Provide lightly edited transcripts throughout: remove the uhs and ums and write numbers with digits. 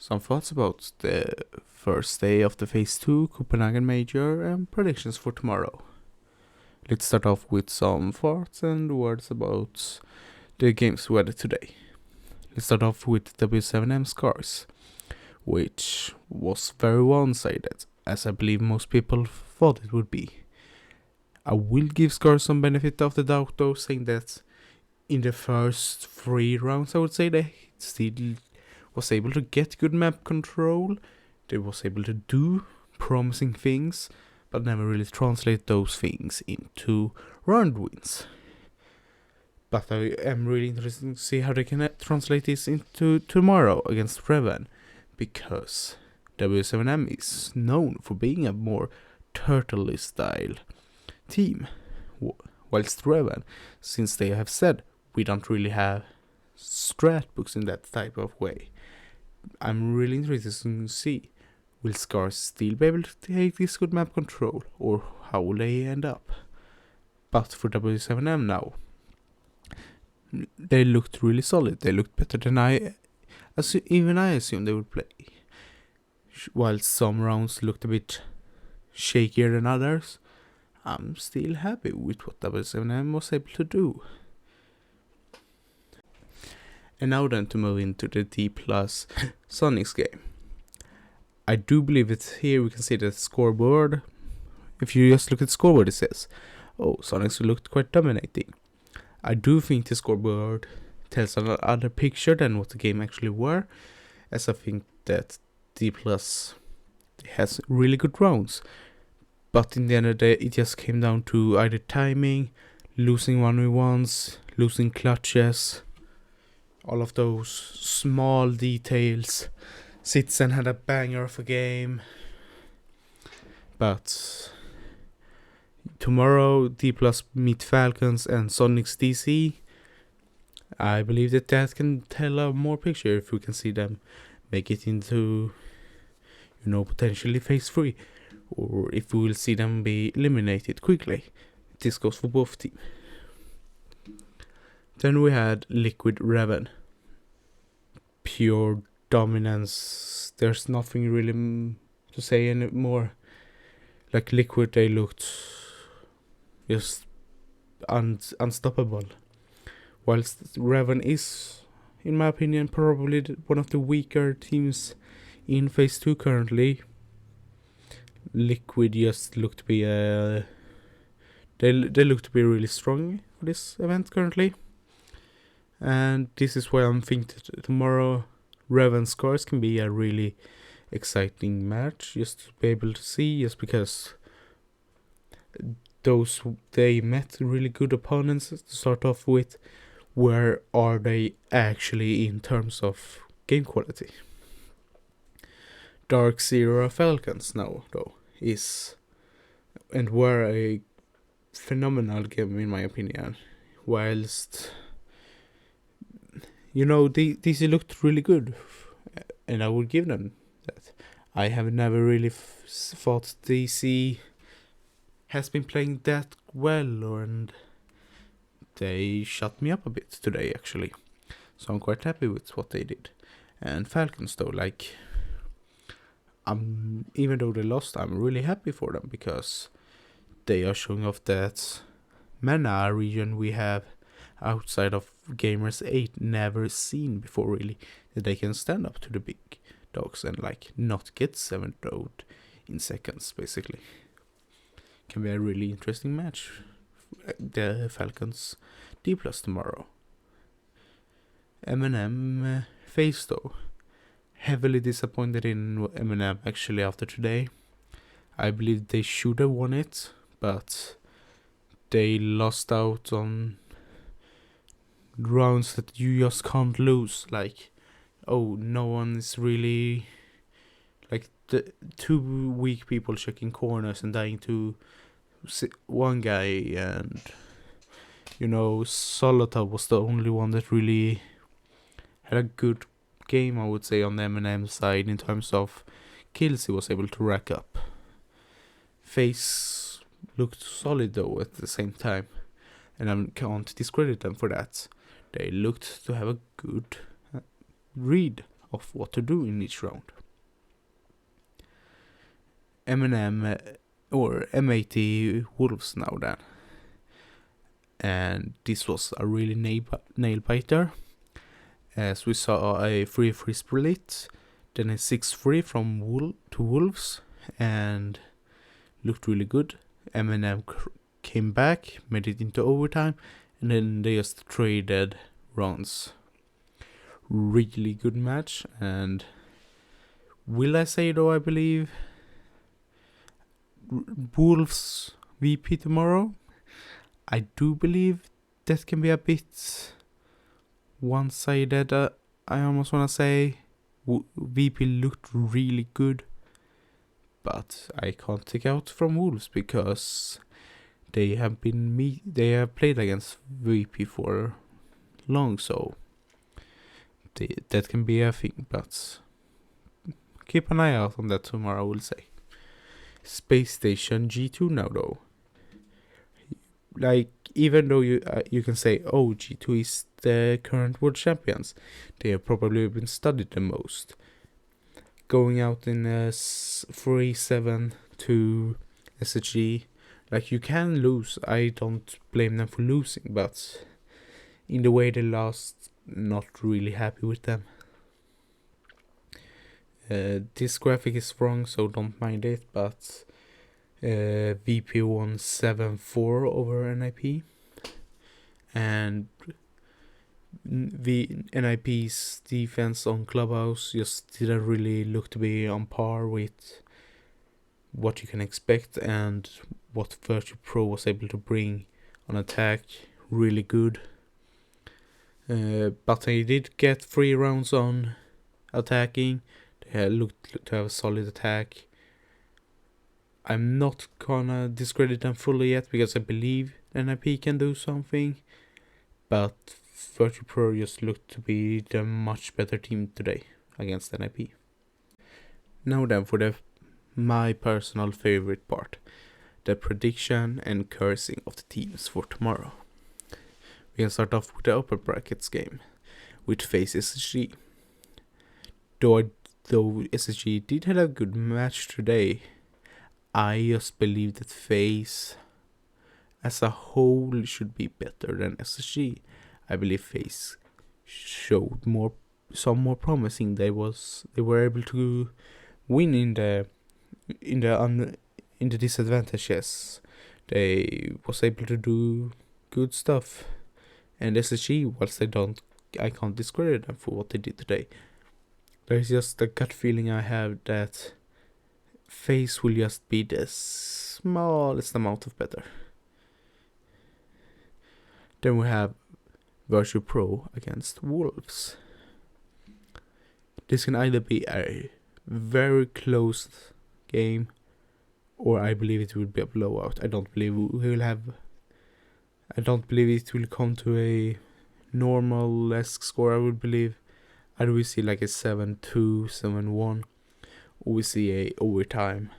some thoughts about the first day of the Phase 2 Copenhagen Major and predictions for tomorrow. Let's start off with some thoughts and words about the games we had today. Let's start off with W7M Scars, which was very one-sided, as I believe most people thought it would be. I will give Scars some benefit of the doubt though, saying that in the first 3 rounds I would say they still was able to get good map control. They was able to do promising things, but never really translate those things into round wins. But I am really interested to see how they can translate this into tomorrow against Revan, because W7M is known for being a more turtle style team, whilst Revan, since they have said we don't really have strat books in that type of way. I'm really interested to see, will Scars still be able to take this good map control, or how will they end up? But for W7M now, they looked really solid. They looked better than I assumed they would play. While some rounds looked a bit shakier than others, I'm still happy with what W7M was able to do. And now then to move into the D+ Sonics game. I do believe it's here we can see the scoreboard. If you just look at the scoreboard, it says, oh, Sonics looked quite dominating. I do think the scoreboard tells another picture than what the game actually were, as I think that D+ has really good rounds. But in the end of the day, it just came down to either timing, losing 1v1s, losing clutches, all of those small details. Citizen had a banger of a game. But tomorrow, D+ meet Falcons and Sonics DC. I believe that can tell a more picture if we can see them make it into, potentially Phase 3. Or if we will see them be eliminated quickly. This goes for both teams. Then we had Liquid Revan. Pure dominance. There's nothing really to say anymore. Like Liquid, they looked just unstoppable. Whilst Revan is, in my opinion, probably one of the weaker teams in Phase 2 currently. Liquid just looked to be they look to be really strong for this event currently. And this is why I'm thinking that tomorrow Revan Scars can be a really exciting match just to be able to see, just because they met really good opponents to start off with. Where are they actually in terms of game quality? Dark Zero Falcons now though is and were a phenomenal game in my opinion, whilst DC looked really good, and I would give them that. I have never really thought DC has been playing that well, and they shut me up a bit today actually, so I'm quite happy with what they did. And Falcons though, even though they lost, I'm really happy for them, because they are showing off that mana region we have outside of Gamers 8 never seen before really, that they can stand up to the big dogs and not get 7-0'd in seconds basically. Can be a really interesting match. The Falcons D+ tomorrow. M&M Phase though. Heavily disappointed in M&M actually after today. I believe they should have won it, but they lost out on rounds that you just can't lose. No one is really the 2 weak people checking corners and dying to one guy, and Solotov was the only one that really had a good game, I would say, on the M&M side in terms of kills he was able to rack up. Face looked solid though at the same time, and I can't discredit them for that. They looked to have a good read of what to do in each round. M&M or M80 Wolves now then. And this was a really nail biter, as we saw a 3-3 split, then a 6-3 from Wolves, and looked really good. M&M came back, made it into overtime, and then they just traded runs. Really good match, and will I say though, I believe Wolves VP tomorrow? I do believe that can be a bit one-sided. I almost want to say VP looked really good, but I can't take out from Wolves because they have played against VP for long, so that can be a thing. But keep an eye out on that tomorrow, I will say. Space Station G2 now though. Like, even though you can say, oh, G2 is the current world champions, they have probably been studied the most. Going out in a 3-7 to SSG, like, you can lose. I don't blame them for losing, but in the way they lost, not really happy with them. This graphic is wrong, so don't mind it, but VP won 7-4 over NIP, and the NIP's defense on Clubhouse just didn't really look to be on par with what you can expect and what Virtue Pro was able to bring on attack. Really good. But they did get 3 rounds on attacking. They looked to have a solid attack. I'm not gonna discredit them fully yet because I believe NIP can do something, but Virtue Pro just looked to be the much better team today against NIP. Now then for my personal favorite part, the prediction and cursing of the teams for tomorrow. We can start off with the upper brackets game with FaZe SSG. Though SSG did have a good match today, I just believe that FaZe as a whole should be better than SSG. I believe FaZe showed some more promising. They were able to win in the disadvantages. They was able to do good stuff, and SSG, whilst I can't discredit them for what they did today. There's just a gut feeling I have that FaZe will just be the smallest amount of better. Then we have Virtue Pro against Wolves. This can either be a very close game, or I believe it will be a blowout. I don't believe it will come to a normal-esque score. I would believe either we see like a 7-2, 7-1, or we see a overtime.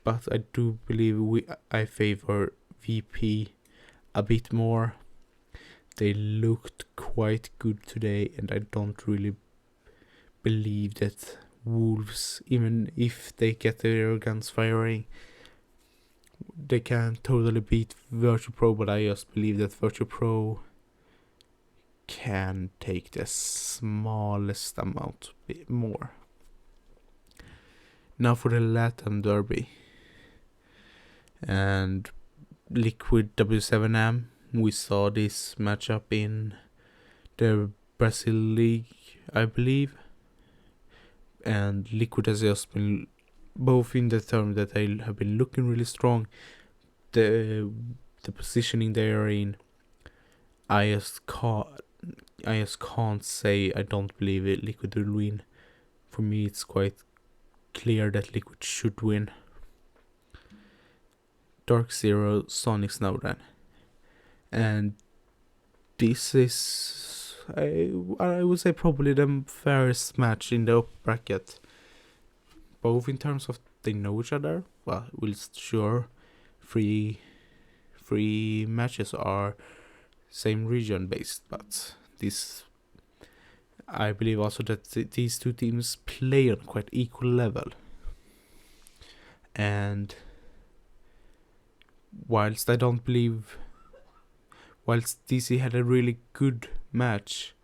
But I do believe I favor VP a bit more. They looked quite good today, and I don't really believe that Wolves, even if they get their guns firing, they can totally beat Virtue Pro, but I just believe that Virtue Pro can take the smallest amount more. Now for the Latin Derby. And Liquid W7M, we saw this matchup in the Brazil League, I believe. And Liquid has just been, both in the term that they have been looking really strong, the positioning they are in, I just can't say I don't believe it. Liquid will win. For me, it's quite clear that Liquid should win. Dark Zero, Sonics now then. And this is, I would say, probably the fairest match in the upper bracket. Both in terms of they know each other. Well, sure, three matches are same region based, but this, I believe also that these two teams play on quite equal level. And whilst DC had a really good match,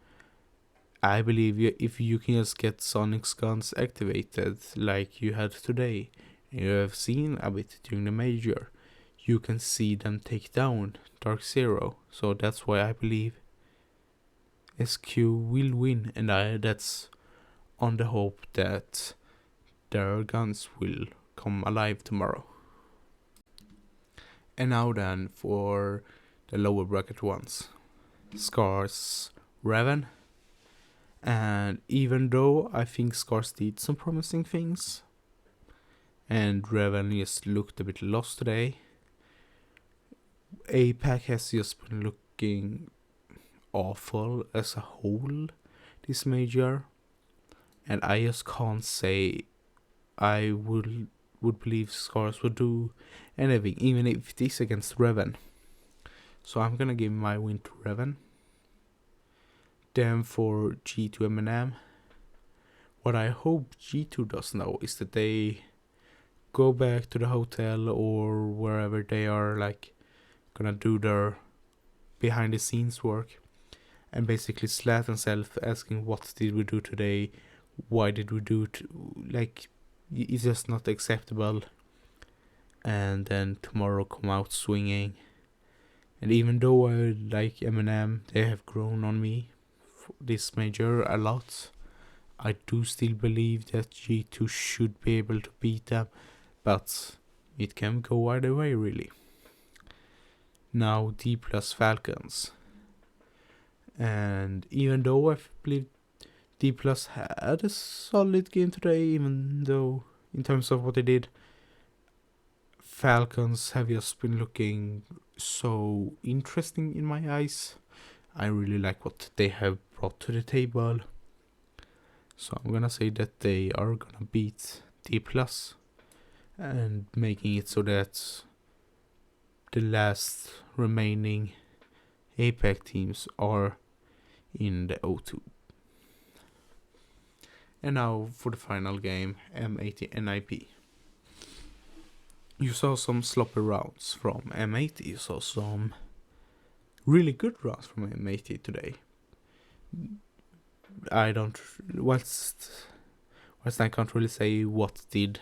I believe if you can just get Sonic's guns activated like you had today, and you have seen a bit during the major, you can see them take down Dark Zero. So that's why I believe SQ will win, and that's on the hope that their guns will come alive tomorrow. And now then for the lower bracket ones. Scars Raven. And even though I think Scars did some promising things, and Raven just looked a bit lost today, APAC has just been looking awful as a whole this major, and I just can't say I would believe Scars would do anything, even if it is against Raven. So I'm gonna give my win to Raven. Then for G2 M&M, what I hope G2 does now is that they go back to the hotel or wherever they are like gonna do their behind the scenes work and basically slap themselves asking what did we do today, why did we do it, like it's just not acceptable, and then tomorrow come out swinging. And even though I like M&M, they have grown on me for this major a lot, I do still believe that G2 should be able to beat them, but it can go either way really. Now D plus Falcons. And even though I believe D plus had a solid game today, even though in terms of what they did, Falcons have just been looking so interesting in my eyes. I really like what they have brought to the table. So I'm gonna say that they are gonna beat D plus and making it so that the last remaining APAC teams are in the O2. And now for the final game, M80 NIP. You saw some sloppy rounds from M80, you saw some really good rounds from M80 today. Whilst I can't really say what did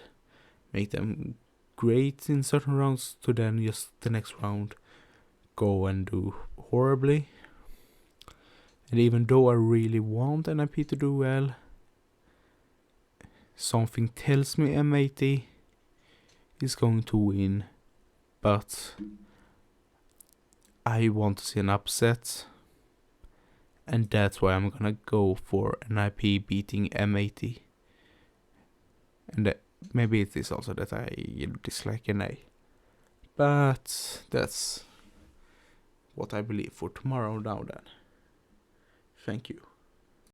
make them great in certain rounds to then just the next round go and do horribly. And even though I really want NIP to do well, something tells me M80 is going to win, but I want to see an upset, and that's why I'm gonna go for NIP beating M80. And maybe it is also that I dislike NA, but that's what I believe for tomorrow now then. Thank you.